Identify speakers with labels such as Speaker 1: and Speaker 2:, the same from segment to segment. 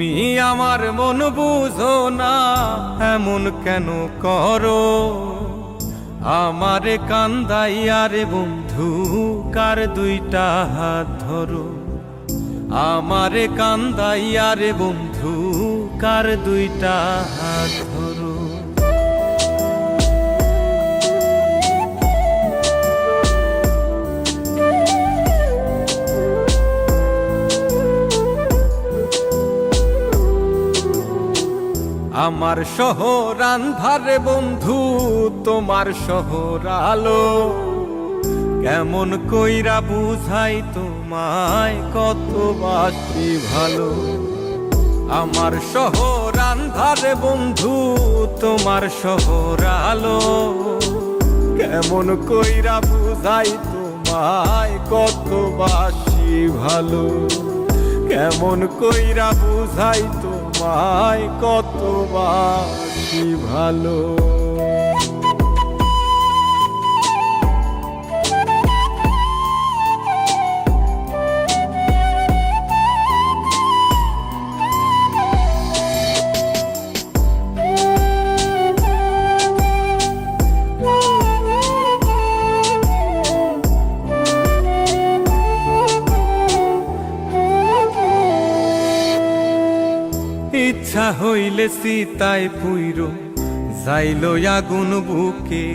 Speaker 1: তুমি আমার মন বুঝো না, এমন কেন করো? আমারে কান্দাইয়া রে বন্ধু, কার দুইটা হাত ধরো। আমারে কান্দাইয়া রে বন্ধু, কার দুইটা হাত ধরো। আমার শহর আন্ধারে বন্ধু, তোমার শহর আলো। কেমন কইরা বুঝাই তোমায়, কত বাসি ভালো। আমার শহর আন্ধারে বন্ধু, তোমার শহর আলো। কেমন কইরা বুঝাই তোমায়, কত বাসি ভালো। কেমন কইরা বুঝাই তোমায়, কত বাসি ভালো। ইচ্ছা হইলে সীতায় পুইরো যাইল আগুন বুকে।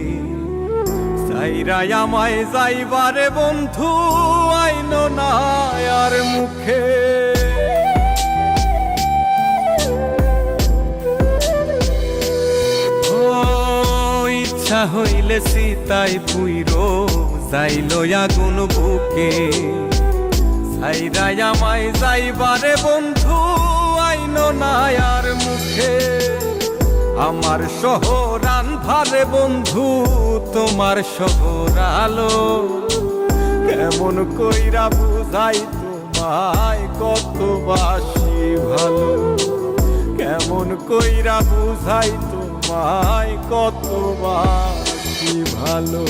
Speaker 1: সাইরাই আমায় যাইবারে বন্ধু, আইন না আর মুখে। ও ইচ্ছা হইলে সীতায় পুইরো যাইল আগুন বুকে। সাইরাই আমায় যাইবারে বন্ধু, আইন না আর মুখে। আমার শহর আন্ধারে বন্ধু, তোমার শহর আলো। কেমন কইরা বুঝাই তোমায়, কত বাসি ভালো। কেমন কইরা বুঝাই তোমায়, কত বাসি ভালো।